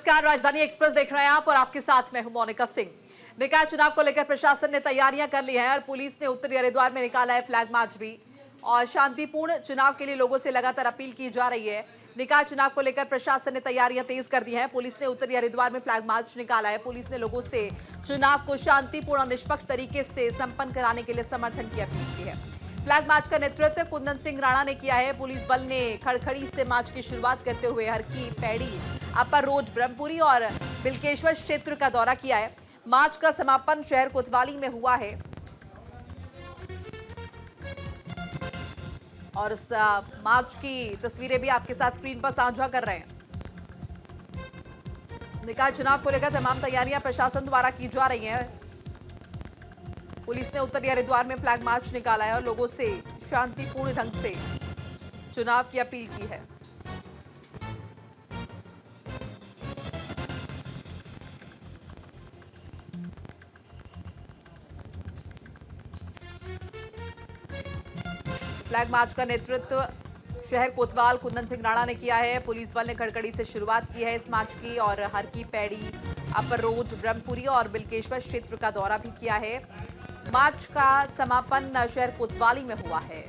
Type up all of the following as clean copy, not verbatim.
नमस्कार, राजधानी एक्सप्रेस देख रहे हैं आप और आपके साथ मैं हूं मोनिका सिंह। निकाय चुनाव को लेकर प्रशासन ने तैयारियां कर ली हैं और पुलिस ने उत्तरी हरिद्वार में निकाला है फ्लैग मार्च भी। और शांतिपूर्ण चुनाव के लिए लोगों से लगातार अपील की जा रही है। निकाय चुनाव को लेकर प्रशासन ने तैयारियां तेज कर दी हैं। पुलिस ने उत्तरी हरिद्वार में फ्लैग मार्च निकाला है। पुलिस ने लोगों से चुनाव को शांतिपूर्ण और निष्पक्ष तरीके से संपन्न कराने के लिए समर्थन की अपील की है। फ्लैग मार्च का नेतृत्व कुंदन सिंह राणा ने किया है। पुलिस बल ने खड़खड़ी से मार्च की शुरुआत करते हुए हरकी पैड़ी, अपर रोड, ब्रह्मपुरी और बिलकेश्वर क्षेत्र का दौरा किया है। मार्च का समापन शहर कोतवाली में हुआ है और उस मार्च की तस्वीरें भी आपके साथ स्क्रीन पर साझा कर रहे हैं। निकाय चुनाव को लेकर तमाम तैयारियां प्रशासन द्वारा की जा रही हैं। पुलिस ने उत्तरी हरिद्वार में फ्लैग मार्च निकाला है और लोगों से शांतिपूर्ण ढंग से चुनाव की अपील की है। फ्लैग मार्च का नेतृत्व शहर कोतवाल कुंदन सिंह राणा ने किया है। पुलिस बल ने खड़खड़ी से शुरुआत की है इस मार्च की और हरकी पैड़ी, अपर रोड, ब्रह्मपुरी और बिलकेश्वर क्षेत्र का दौरा भी किया है। मार्च का समापन शहर कोतवाली में हुआ है।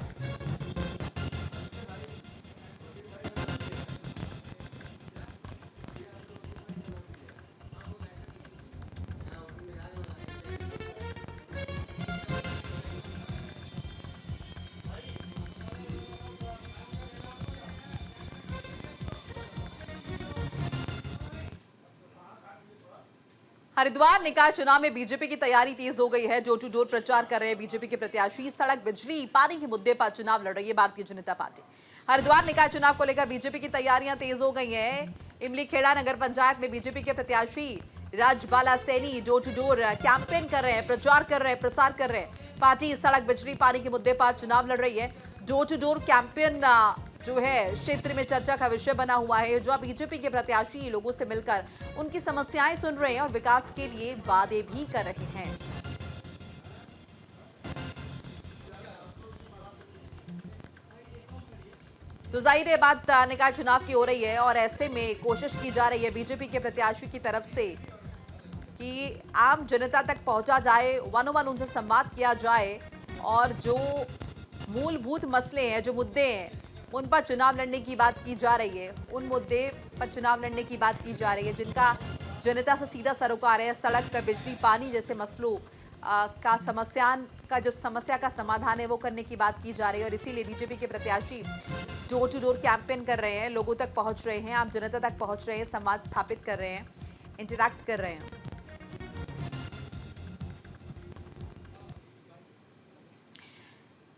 हरिद्वार निकाय चुनाव में बीजेपी की तैयारी तेज हो गई है। डोर टू डोर प्रचार कर रहे हैं बीजेपी के प्रत्याशी। सड़क, बिजली, पानी के मुद्दे पर चुनाव लड़ रही है भारतीय जनता पार्टी। हरिद्वार निकाय चुनाव को लेकर बीजेपी की तैयारियां तेज हो गई हैं। इमली खेड़ा नगर पंचायत में बीजेपी के प्रत्याशी Rajbala Saini door to door campaign कर रहे हैं, प्रचार कर रहे हैं, प्रसार कर रहे हैं। पार्टी सड़क, बिजली, पानी के मुद्दे पर चुनाव लड़ रही है। डोर टू डोर कैंपेन जो है क्षेत्र में चर्चा का विषय बना हुआ है। जो बीजेपी के प्रत्याशी लोगों से मिलकर उनकी समस्याएं सुन रहे हैं और विकास के लिए वादे भी कर रहे हैं। तो जाहिर है बात निकाय चुनाव की हो रही है और ऐसे में कोशिश की जा रही है बीजेपी के प्रत्याशी की तरफ से कि आम जनता तक पहुंचा जाए, वन वन उनसे संवाद किया जाए और जो मूलभूत मसले हैं, जो मुद्दे हैं, उन पर चुनाव लड़ने की बात की जा रही है। उन मुद्दे पर चुनाव लड़ने की बात की जा रही है जिनका जनता से सीधा सरोकार है। सड़क, बिजली, पानी जैसे मसलों का समस्या का समाधान है, वो करने की बात की जा रही है। और इसीलिए बीजेपी के प्रत्याशी डोर टू डोर कैंपेन कर रहे हैं, लोगों तक पहुंच रहे हैं, आम जनता तक पहुंच रहे हैं, संवाद स्थापित कर रहे हैं, इंटरैक्ट कर रहे हैं।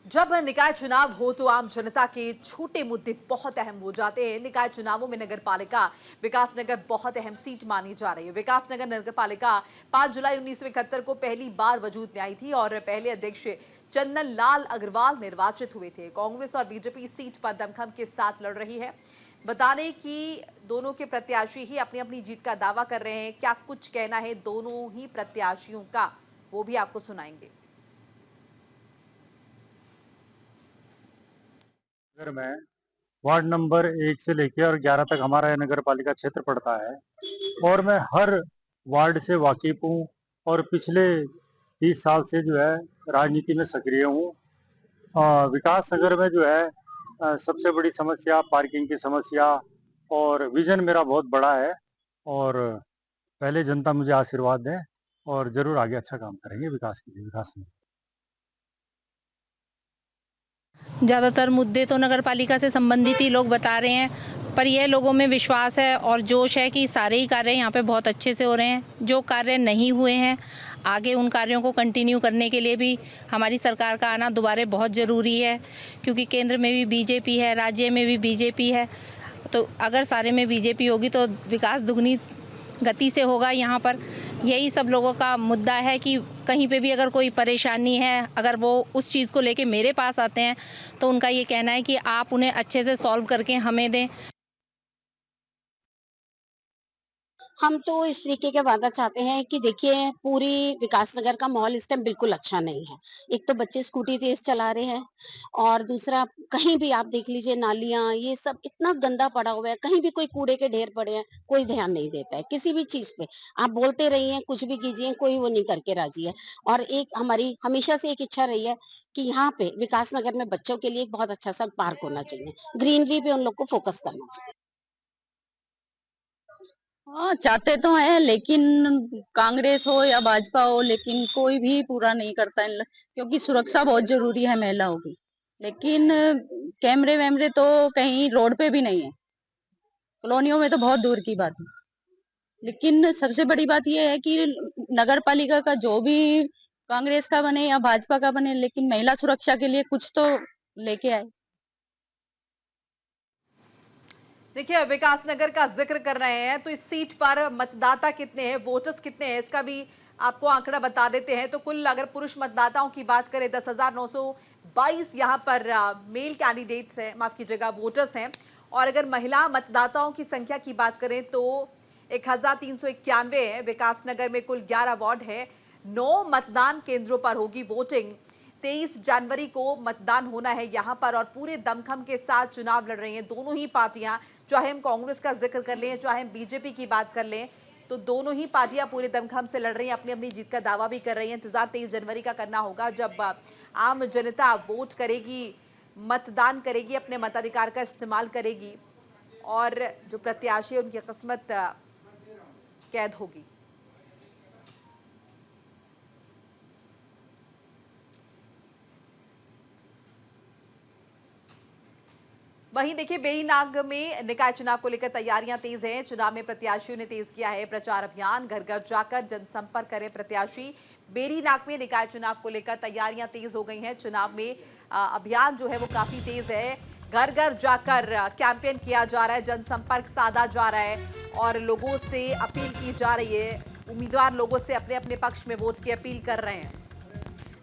जब निकाय चुनाव हो तो आम जनता के छोटे मुद्दे बहुत अहम हो जाते हैं। निकाय चुनावों में नगर पालिका विकासनगर बहुत अहम सीट मानी जा रही है। विकासनगर नगर पालिका 5 जुलाई 1971 को पहली बार वजूद में आई थी और पहले अध्यक्ष चंदन लाल अग्रवाल निर्वाचित हुए थे। कांग्रेस और बीजेपी इस सीट पर दमखम के साथ लड़ रही है। बताने की दोनों के प्रत्याशी ही अपनी अपनी जीत का दावा कर रहे हैं। क्या कुछ कहना है दोनों ही प्रत्याशियों का, वो भी आपको सुनाएंगे। नगर में वार्ड नंबर 1 से लेकर और 11 तक हमारा नगर पालिका क्षेत्र पड़ता है और मैं हर वार्ड से वाकिफ हूँ और पिछले 30 साल से जो है राजनीति में सक्रिय हूँ। विकास नगर में जो है सबसे बड़ी समस्या पार्किंग की समस्या और विजन मेरा बहुत बड़ा है और पहले जनता मुझे आशीर्वाद दें और जरूर आगे अच्छा काम करेंगे विकास के लिए। विकास में ज़्यादातर मुद्दे तो नगर पालिका से संबंधित ही लोग बता रहे हैं, पर यह लोगों में विश्वास है और जोश है कि सारे ही कार्य यहाँ पे बहुत अच्छे से हो रहे हैं। जो कार्य नहीं हुए हैं आगे उन कार्यों को कंटिन्यू करने के लिए भी हमारी सरकार का आना दोबारा बहुत ज़रूरी है, क्योंकि केंद्र में भी बीजेपी है, राज्य में भी बीजेपी है। तो अगर सारे में बीजेपी होगी तो विकास दुगनी गति से होगा यहाँ पर। यही सब लोगों का मुद्दा है कि कहीं पे भी अगर कोई परेशानी है, अगर वो उस चीज़ को लेके मेरे पास आते हैं तो उनका ये कहना है कि आप उन्हें अच्छे से सॉल्व करके हमें दें। हम तो इस तरीके का वादा चाहते हैं कि देखिए पूरी विकासनगर का माहौल इस टाइम बिल्कुल अच्छा नहीं है। एक तो बच्चे स्कूटी तेज़ चला रहे हैं और दूसरा कहीं भी आप देख लीजिए नालियाँ ये सब इतना गंदा पड़ा हुआ है, कहीं भी कोई कूड़े के ढेर पड़े हैं, कोई ध्यान नहीं देता है, किसी भी चीज़ पे। आप बोलते रहिए, कुछ भी कीजिए, कोई वो नहीं करके राज़ी है। और एक हमारी हमेशा से एक इच्छा रही है कि यहाँ पे विकासनगर में बच्चों के लिए एक बहुत अच्छा-सा पार्क होना चाहिए। ग्रीनरी पे उन लोग को फोकस करना चाहिए। हाँ, चाहते तो हैं लेकिन कांग्रेस हो या भाजपा हो लेकिन कोई भी पूरा नहीं करता क्योंकि सुरक्षा बहुत जरूरी है महिलाओं की। लेकिन कैमरे वैमरे तो कहीं रोड पे भी नहीं है, कॉलोनियों में तो बहुत दूर की बात है। लेकिन सबसे बड़ी बात यह है कि नगर पालिका का जो भी कांग्रेस का बने या भाजपा का बने लेकिन महिला सुरक्षा के लिए कुछ तो लेके आए। देखिए, विकासनगर का जिक्र कर रहे हैं तो इस सीट पर मतदाता कितने हैं, वोटर्स कितने हैं, इसका भी आपको आंकड़ा बता देते हैं। तो कुल अगर पुरुष मतदाताओं की बात करें 10,922 यहां पर मेल कैंडिडेट्स हैं, माफ कीजिएगा वोटर्स हैं। और अगर महिला मतदाताओं की संख्या की बात करें तो 1,391 है। विकासनगर में कुल 11 वार्ड है, 9 मतदान केंद्रों पर होगी वोटिंग। 23 जनवरी को मतदान होना है यहां पर और पूरे दमखम के साथ चुनाव लड़ रही हैं दोनों ही पार्टियां। चाहे हम कांग्रेस का जिक्र कर लें, चाहे हम बीजेपी की बात कर लें, तो दोनों ही पार्टियां पूरे दमखम से लड़ रही हैं, अपनी अपनी जीत का दावा भी कर रही हैं। इंतजार 23 जनवरी का करना होगा जब आम जनता वोट करेगी, मतदान करेगी, अपने मताधिकार का इस्तेमाल करेगी और जो प्रत्याशी है उनकी किस्मत कैद होगी। वहीं देखिए, बेरीनाग में निकाय चुनाव को लेकर तैयारियां तेज हैं। चुनाव में प्रत्याशियों ने तेज किया है प्रचार अभियान, घर घर जाकर जनसंपर्क करें प्रत्याशी। बेरीनाग में निकाय चुनाव को लेकर तैयारियां तेज हो गई हैं। चुनाव में अभियान जो है वो काफी तेज है। घर घर जाकर कैंपेन किया जा रहा है, जनसंपर्क साधा जा रहा है और लोगों से अपील की जा रही है। उम्मीदवार लोगों से अपने अपने पक्ष में वोट की अपील कर रहे हैं।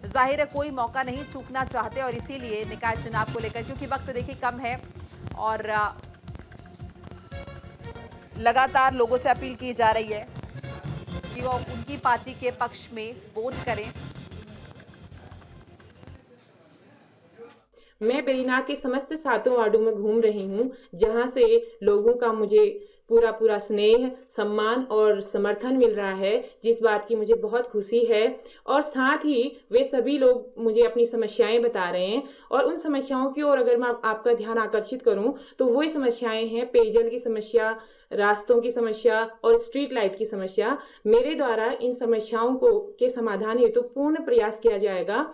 जाहिर है कोई मौका नहीं चूकना चाहते और इसीलिए निकाय चुनाव को लेकर, क्योंकि वक्त देखिए कम है और लगातार लोगों से अपील की जा रही है कि वो उनकी पार्टी के पक्ष में वोट करें। मैं बेरीनाग के समस्त 7 वार्डों में घूम रही हूँ, जहाँ से लोगों का मुझे पूरा स्नेह, सम्मान और समर्थन मिल रहा है, जिस बात की मुझे बहुत खुशी है। और साथ ही वे सभी लोग मुझे अपनी समस्याएं बता रहे हैं और उन समस्याओं की ओर अगर मैं आपका ध्यान आकर्षित करूं तो वही समस्याएं हैं पेयजल की समस्या, रास्तों की समस्या और स्ट्रीट लाइट की समस्या। मेरे द्वारा इन समस्याओं को के समाधान हेतु पूर्ण प्रयास किया जाएगा।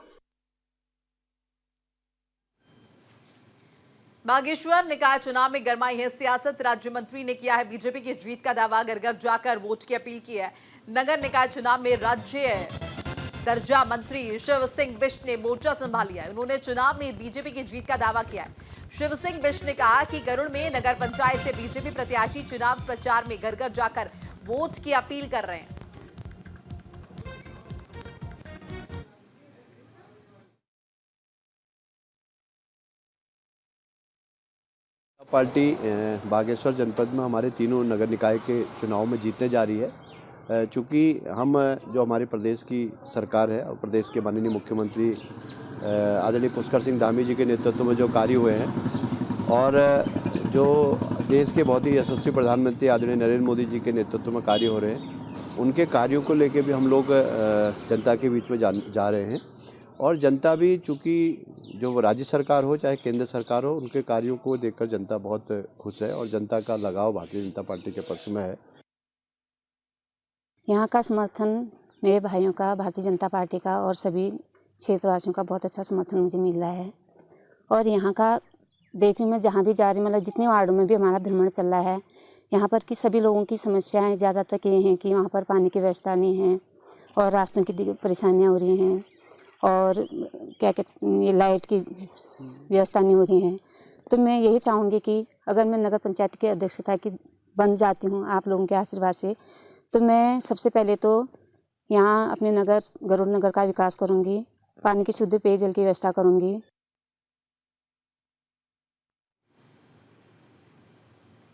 बागेश्वर निकाय चुनाव में गरमाई है सियासत। राज्य मंत्री ने किया है बीजेपी की जीत का दावा, घर घर जाकर वोट की अपील की है। नगर निकाय चुनाव में राज्य दर्जा मंत्री शिव सिंह बिष्ट ने मोर्चा संभाल लिया है। उन्होंने चुनाव में बीजेपी की जीत का दावा किया है। शिव सिंह बिष्ट ने कहा कि गरुड़ में नगर पंचायत से बीजेपी प्रत्याशी चुनाव प्रचार में घर घर जाकर वोट की अपील कर रहे हैं। पार्टी बागेश्वर जनपद में हमारे तीनों नगर निकाय के चुनाव में जीतने जा रही है। चूँकि हम जो हमारे प्रदेश की सरकार है और प्रदेश के माननीय मुख्यमंत्री आदरणीय पुष्कर सिंह धामी जी के नेतृत्व में जो कार्य हुए हैं और जो देश के बहुत ही यशस्वी प्रधानमंत्री आदरणीय नरेंद्र मोदी जी के नेतृत्व में कार्य हो रहे हैं, उनके कार्यों को लेकर भी हम लोग जनता के बीच में जा रहे हैं। और जनता भी चूँकि जो राज्य सरकार हो चाहे केंद्र सरकार हो, उनके कार्यों को देखकर जनता बहुत खुश है और जनता का लगाव भारतीय जनता पार्टी के पक्ष में है। यहाँ का समर्थन मेरे भाइयों का, भारतीय जनता पार्टी का और सभी क्षेत्रवासियों का बहुत अच्छा समर्थन मुझे मिल रहा है। और यहाँ का देखने में जहाँ भी जा रही, मतलब जितने वार्डों में भी हमारा भ्रमण चल रहा है, यहाँ पर की सभी लोगों की समस्याएं ज़्यादातर ये हैं कि वहाँ पर पानी की व्यवस्था नहीं है और रास्तों की परेशानियाँ हो रही हैं और क्या कहते ये लाइट की व्यवस्था नहीं हो रही है। तो मैं यही चाहूँगी कि अगर मैं नगर पंचायत की अध्यक्षता की बन जाती हूँ आप लोगों के आशीर्वाद से, तो मैं सबसे पहले तो यहाँ अपने नगर गरुड़ नगर का विकास करूँगी, पानी की शुद्ध पेयजल की व्यवस्था करूँगी।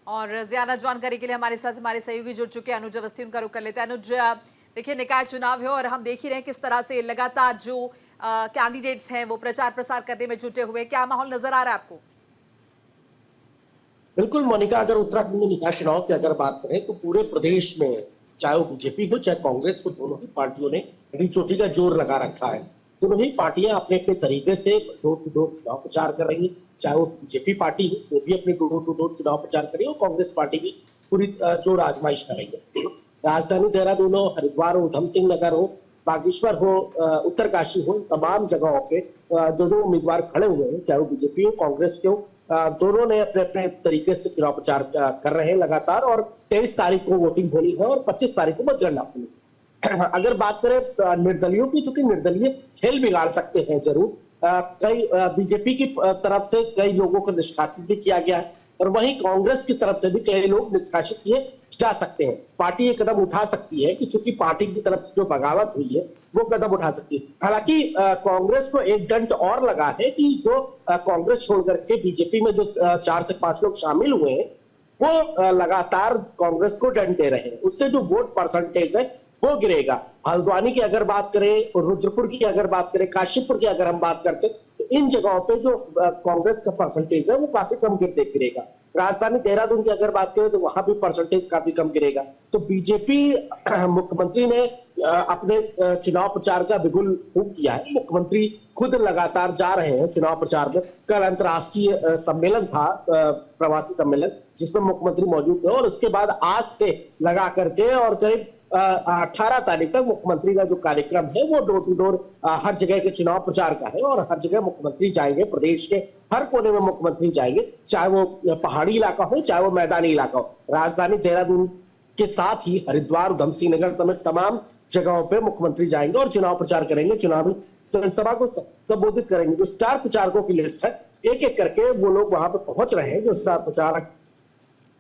और ज्यादा जानकारी के लिए हमारे साथ हमारे सहयोगी जुड़ चुके हैं अनुज अवस्थी, उनका रुख कर लेते हैं। अनुज, देखिए निकाय चुनाव है और हम देख ही रहे हैं किस तरह से लगातार जो कैंडिडेट्स हैं वो प्रचार प्रसार करने में जुटे हुए, क्या माहौल नजर आ रहा है आपको? बिल्कुल मोनिका, अगर उत्तराखंड में निकाय चुनाव की अगर बात करें तो पूरे प्रदेश में चाहे वो बीजेपी हो चाहे कांग्रेस हो, दोनों ही पार्टियों ने बड़ी चोटी का जोर लगा रखा है। दोनों ही पार्टियां अपने अपने तरीके से डोर टू डोर चुनाव प्रचार कर रही है। चाहे वो बीजेपी पार्टी हो वो भी अपने डोर टू डोर चुनाव प्रचार कर रही है और कांग्रेस पार्टी भी पूरी जोर आजमाइश कर रही है। राजधानी देहरादून हो, हरिद्वार हो, उधम सिंह नगर हो, बागेश्वर हो, उत्तरकाशी हो, तमाम जगहों पे जो उम्मीदवार खड़े हुए हैं, चाहे वो बीजेपी हो कांग्रेस के हो, दोनों ने अपने अपने तरीके से चुनाव प्रचार कर रहे हैं लगातार। और 23 तारीख को वोटिंग होनी है और 25 तारीख को मतगणना होनी है। अगर बात करें निर्दलीयों की, चूंकि निर्दलीय खेल बिगाड़ सकते हैं जरूर, कई बीजेपी की तरफ से कई लोगों को निष्कासित भी किया गया है और वहीं कांग्रेस की तरफ से भी कई लोग निष्कासित किए जा सकते हैं। पार्टी ये कदम उठा सकती है कि चूंकि पार्टी की तरफ से जो बगावत हुई है वो कदम उठा सकती है। हालांकि कांग्रेस को एक डंट और लगा है कि जो कांग्रेस छोड़ करके बीजेपी में जो 4 से 5 लोग शामिल हुए हैं वो लगातार कांग्रेस को डंट दे रहे हैं, उससे जो वोट परसेंटेज है वो गिरेगा। हल्द्वानी की अगर बात करें, रुद्रपुर की अगर बात करें, काशीपुर की अगर हम बात करते तो इन जगहों पे जो कांग्रेस का परसेंटेज है वो काफी कम गिरेगा। राजधानी देहरादून की अगर बात करें तो वहां भी परसेंटेज काफी कम गिरेगा। तो बीजेपी मुख्यमंत्री ने अपने चुनाव प्रचार का बिगुल फूंक दिया है। मुख्यमंत्री खुद लगातार जा रहे हैं चुनाव प्रचार में। कल अंतर्राष्ट्रीय सम्मेलन था, प्रवासी सम्मेलन, जिसमें मुख्यमंत्री मौजूद थे और उसके बाद आज से लगा करके और करीब 18 तारीख तक मुख्यमंत्री का जो कार्यक्रम है वो डोर टू डोर हर जगह के चुनाव प्रचार का है और हर जगह मुख्यमंत्री जाएंगे। प्रदेश के हर कोने में मुख्यमंत्री जाएंगे, चाहे वो पहाड़ी इलाका हो चाहे वो मैदानी इलाका हो। राजधानी देहरादून के साथ ही हरिद्वार, उधम सिंह नगर समेत तमाम जगहों पे मुख्यमंत्री जाएंगे और चुनाव प्रचार करेंगे, चुनावी जनसभा को संबोधित करेंगे। जो स्टार प्रचारकों की लिस्ट है, एक एक करके वो लोग वहां पे पहुंच रहे हैं जो स्टार प्रचारक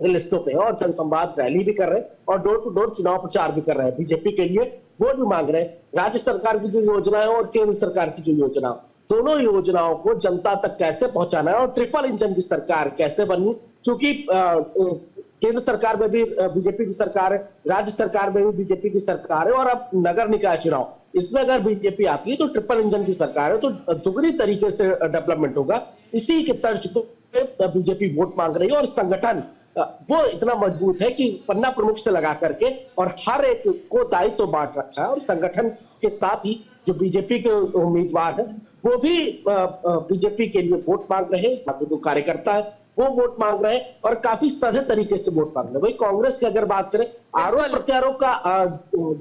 लिस्टों पे और जनसंवाद रैली भी कर रहे हैं और डोर टू डोर चुनाव प्रचार भी कर रहे हैं। बीजेपी के लिए वोट भी मांग रहे हैं। राज्य सरकार की जो योजना है और केंद्र सरकार की जो योजना, दोनों योजनाओं को जनता तक कैसे पहुंचाना है और ट्रिपल इंजन की सरकार कैसे बननी, क्योंकि केंद्र सरकार में भी बीजेपी की सरकार है, राज्य सरकार में भी बीजेपी की सरकार है और अब नगर निकाय चुनाव, इसमें अगर बीजेपी आती है तो ट्रिपल इंजन की सरकार है, तो दुगनी तरीके से डेवलपमेंट होगा। इसी के तर्ज पे बीजेपी वोट मांग रही है और संगठन वो इतना मजबूत है कि पन्ना प्रमुख से लगा करके और हर एक को दायित्व तो बांट रखा है और संगठन के साथ ही जो बीजेपी के उम्मीदवार है वो भी बीजेपी के लिए वोट मांग रहे हैं। जो कार्यकर्ता है वो वोट मांग रहे हैं और काफी सधे तरीके से वोट मांग रहे हैं। वही कांग्रेस की अगर बात करें, आरोप प्रत्यारोप का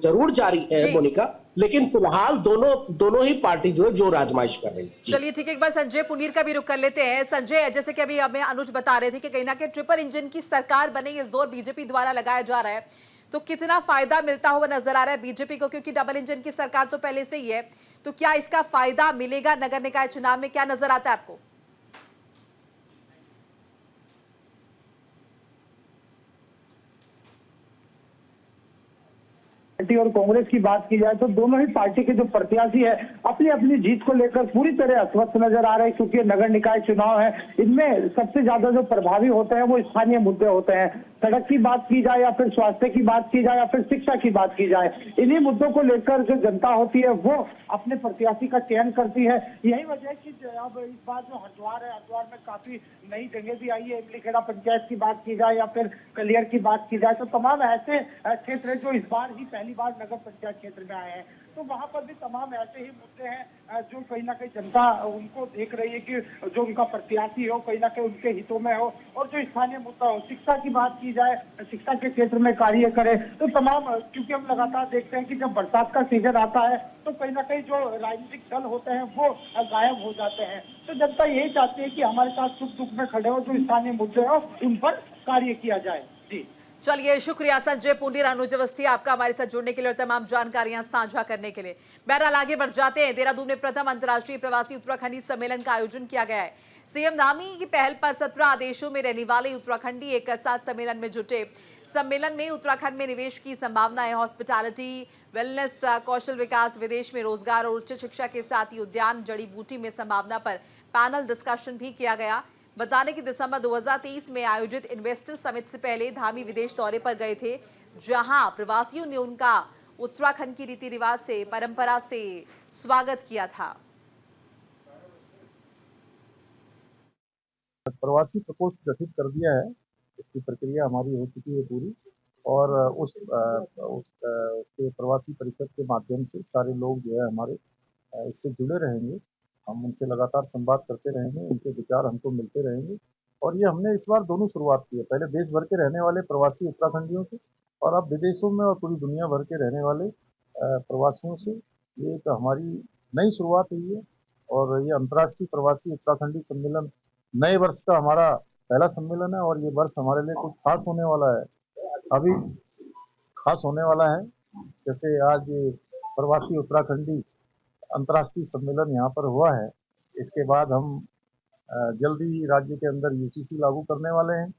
जरूर जारी है मोनिका, लेकिन फिलहाल दोनों ही पार्टी जो है जोर आजमाइश कर रही है। चलिए ठीक है, एक बार संजय पुनीर का भी रुख कर लेते हैं। संजय, जैसे कि अभी हमें अनुज बता रहे थे कि कहीं ना कहीं ट्रिपल इंजन की सरकार बने, ये जोर बीजेपी द्वारा लगाया जा रहा है, तो कितना फायदा मिलता हुआ नजर आ रहा है बीजेपी को? क्योंकि डबल इंजन की सरकार तो पहले से ही है, तो क्या इसका फायदा मिलेगा नगर निकाय चुनाव में? क्या नजर आता है आपको? पार्टी और कांग्रेस की बात की जाए तो दोनों ही पार्टी के जो प्रत्याशी है अपनी अपनी जीत को लेकर पूरी तरह अस्वस्थ नजर आ रहे हैं, क्योंकि नगर निकाय चुनाव है। इनमें सबसे ज्यादा जो प्रभावी होते हैं वो स्थानीय मुद्दे होते हैं। सड़क की बात की जाए या फिर स्वास्थ्य की बात की जाए या फिर शिक्षा की बात की जाए, इन्हीं मुद्दों को लेकर जो जनता होती है वो अपने प्रत्याशी का चयन करती है। यही वजह है कि अब इस बार जो हरिद्वार है, हरिद्वार में काफी नई जगह भी आई है। इमलीखेड़ा पंचायत की बात की जाए या फिर कलियर की बात की जाए, तो तमाम ऐसे क्षेत्र जो इस बार ही पहली बार नगर पंचायत क्षेत्र में आए हैं, तो वहां पर भी तमाम ऐसे ही मुद्दे हैं जो कहीं ना कहीं जनता उनको देख रही है कि जो उनका प्रत्याशी हो कहीं ना कहीं उनके हितों में हो और जो स्थानीय मुद्दा हो। शिक्षा की बात की जाए, शिक्षा के क्षेत्र में कार्य करे, तो तमाम, क्योंकि हम लगातार देखते हैं कि जब बरसात का सीजन आता है तो कहीं ना कहीं जो राजनीतिक दल होते हैं वो गायब हो जाते हैं। तो जनता यही चाहती है कि हमारे साथ सुख दुख में खड़े हो, जो स्थानीय मुद्दे हो उन पर कार्य किया जाए। जी चलिए, शुक्रिया संजय पुनीर, अनुज अवस्थी, आपका हमारे साथ जुड़ने के लिए और तमाम जानकारियां साझा करने के लिए। बहरहाल आगे बढ़ जाते हैं। देहरादून में प्रथम अंतर्राष्ट्रीय प्रवासी उत्तराखंडी सम्मेलन का आयोजन किया गया है। सीएम धामी की पहल पर 17 देशों में रहने वाले उत्तराखंडी एक साथ सम्मेलन में जुटे। सम्मेलन में उत्तराखंड में निवेश की संभावनाएं, हॉस्पिटैलिटी, वेलनेस, कौशल विकास, विदेश में रोजगार और उच्च शिक्षा के साथ ही उद्यान, जड़ी बूटी में संभावना पर पैनल डिस्कशन भी किया गया। बताने कि दिसंबर 2023 में आयोजित इन्वेस्टर समिट से पहले धामी विदेश दौरे पर गए थे, जहां प्रवासियों ने उनका उत्तराखंड की रीति रिवाज से, परंपरा से स्वागत किया था। प्रवासी प्रकोष्ठ गठित कर दिया है, इसकी प्रक्रिया हमारी हो चुकी है पूरी, और उसके प्रवासी परिषद के माध्यम से सारे लोग जो है हमारे इससे जुड़े रहेंगे। हम उनसे लगातार संवाद करते रहेंगे, उनके विचार हमको मिलते रहेंगे। और ये हमने इस बार दोनों शुरुआत की है, पहले देश भर के रहने वाले प्रवासी उत्तराखंडियों से और अब विदेशों में और पूरी दुनिया भर के रहने वाले प्रवासियों से। ये एक हमारी नई शुरुआत हुई है और ये अंतर्राष्ट्रीय प्रवासी उत्तराखंडी सम्मेलन नए वर्ष का हमारा पहला सम्मेलन है और ये वर्ष हमारे लिए कुछ खास होने वाला है, अभी खास होने वाला है। जैसे आज प्रवासी उत्तराखंडी अंतर्राष्ट्रीय सम्मेलन यहाँ पर हुआ है, इसके बाद हम जल्दी ही राज्य के अंदर यूसीसी लागू करने वाले हैं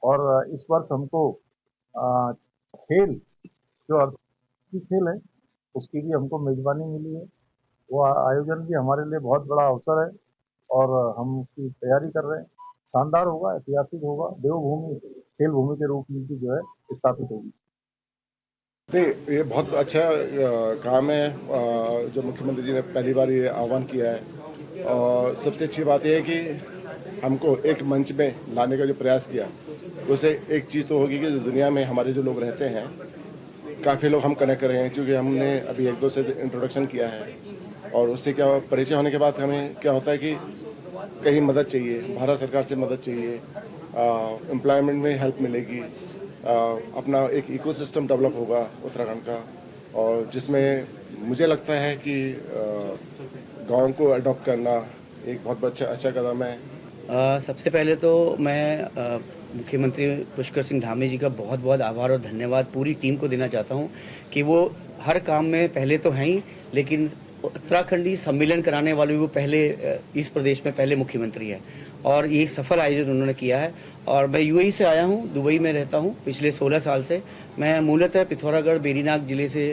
और इस वर्ष हमको खेल जो अंतर्राष्ट्रीय खेल है उसकी भी हमको मेजबानी मिली है। वो आयोजन भी हमारे लिए बहुत बड़ा अवसर है और हम उसकी तैयारी कर रहे हैं। शानदार होगा, ऐतिहासिक होगा, देवभूमि खेल भूमि के रूप में भी जो है स्थापित होगी। नहीं, ये बहुत अच्छा काम है जो मुख्यमंत्री जी ने पहली बार ये आह्वान किया है और सबसे अच्छी बात यह है कि हमको एक मंच में लाने का जो प्रयास किया उससे एक चीज़ तो होगी कि दुनिया में हमारे जो लोग रहते हैं काफ़ी लोग हम कनेक्ट कर रहे हैं, क्योंकि हमने अभी 1-2 से इंट्रोडक्शन किया है और उससे क्या परिचय होने के बाद हमें क्या होता है कि कहीं मदद चाहिए, भारत सरकार से मदद चाहिए, एम्प्लॉयमेंट में हेल्प मिलेगी, अपना एक इकोसिस्टम डेवलप होगा उत्तराखंड का, और जिसमें मुझे लगता है कि गाँव को अडॉप्ट करना एक बहुत अच्छा कदम है। सबसे पहले तो मैं मुख्यमंत्री पुष्कर सिंह धामी जी का बहुत बहुत आभार और धन्यवाद पूरी टीम को देना चाहता हूं कि वो हर काम में पहले तो हैं ही, लेकिन उत्तराखंडी सम्मेलन कराने वाले भी वो पहले इस प्रदेश में पहले मुख्यमंत्री है और ये सफल आयोजन उन्होंने किया है। और मैं यूएई से आया हूँ, दुबई में रहता हूँ पिछले 16 साल से। मैं मूलतः पिथौरागढ़ बेरीनाग जिले से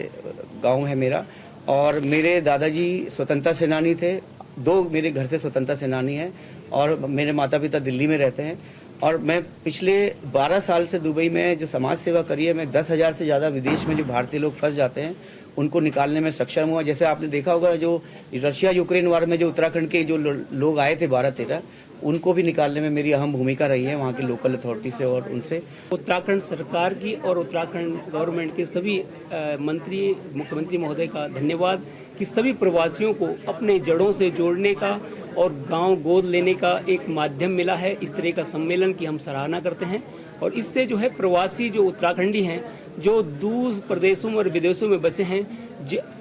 गांव है मेरा, और मेरे दादाजी स्वतंत्रता सेनानी थे, 2 मेरे घर से स्वतंत्रता सेनानी हैं और मेरे माता पिता दिल्ली में रहते हैं। और मैं पिछले 12 साल से दुबई में जो समाज सेवा करी है, मैं 10,000 से ज़्यादा विदेश में जो भारतीय लोग फंस जाते हैं उनको निकालने में सक्षम हुआ। जैसे आपने देखा होगा जो रशिया यूक्रेन वार में जो उत्तराखंड के जो लोग आए थे 12-13, उनको भी निकालने में मेरी अहम भूमिका रही है वहाँ की लोकल अथॉरिटी से और उनसे। उत्तराखंड सरकार की और उत्तराखंड गवर्नमेंट के सभी मंत्री, मुख्यमंत्री महोदय का धन्यवाद कि सभी प्रवासियों को अपने जड़ों से जोड़ने का और गांव गोद लेने का एक माध्यम मिला है। इस तरह का सम्मेलन की हम सराहना करते हैं और इससे जो है प्रवासी जो उत्तराखंडी हैं जो दूर प्रदेशों और विदेशों में बसे हैं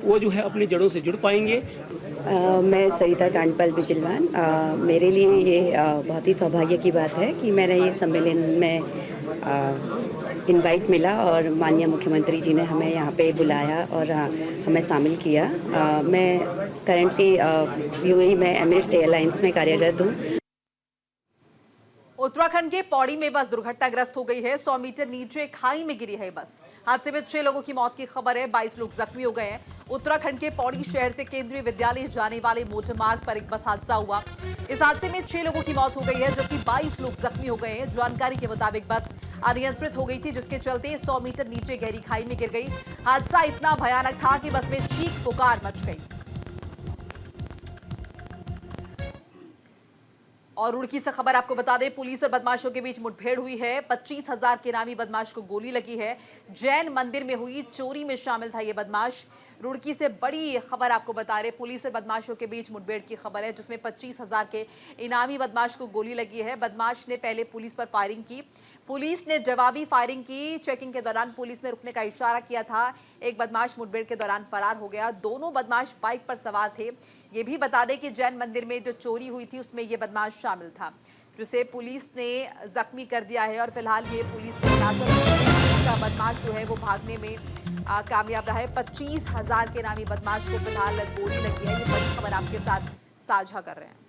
वो जो है अपनी जड़ों से जुड़ पाएंगे। मैं सरिता कांडपाल बिजलवान, मेरे लिए ये बहुत ही सौभाग्य की बात है कि मैंने ये सम्मेलन में इनवाइट मिला और माननीय मुख्यमंत्री जी ने हमें यहाँ पे बुलाया और हमें शामिल किया। मैं करंटली यूएई में एमिरेट्स एयरलाइंस में कार्यरत हूँ। उत्तराखंड के पौड़ी में बस दुर्घटनाग्रस्त हो गई है। 100 मीटर नीचे खाई में गिरी है बस। हादसे में 6 लोगों की मौत की खबर है, 22 लोग जख्मी हो गए हैं। उत्तराखंड के पौड़ी शहर से केंद्रीय विद्यालय जाने वाले मोटर मार्ग पर एक बस हादसा हुआ। इस हादसे में 6 लोगों की मौत हो गई है जबकि 22 लोग जख्मी हो गए हैं। जानकारी के मुताबिक बस अनियंत्रित हो गई थी, जिसके चलते 100 मीटर नीचे गहरी खाई में गिर गई। हादसा इतना भयानक था कि बस में चीख पुकार मच गई। और रुड़की से खबर आपको बता दें, पुलिस और बदमाशों के बीच मुठभेड़ हुई है। 25,000 के नामी बदमाश को गोली लगी है। जैन मंदिर में हुई चोरी में शामिल था ये बदमाश। रुड़की से बड़ी खबर आपको बता रहे, पुलिस और बदमाशों के बीच मुठभेड़ की खबर है जिसमें 25,000 के इनामी बदमाश को गोली लगी है। बदमाश ने पहले पुलिस पर फायरिंग की, पुलिस ने जवाबी फायरिंग की। चेकिंग के दौरान पुलिस ने रुकने का इशारा किया था। एक बदमाश मुठभेड़ के दौरान फरार हो गया। दोनों बदमाश बाइक पर सवार थे। ये भी बता दें कि जैन मंदिर में जो चोरी हुई थी उसमें ये बदमाश शामिल था, जिसे पुलिस ने जख्मी कर दिया है और फिलहाल ये पुलिस की हिरासत में। बदमाश जो है वो भागने में कामयाब रहा है। 25,000 के नामी बदमाश को फिलहाल गोली लगी है। ये बड़ी खबर आपके साथ साझा कर रहे हैं।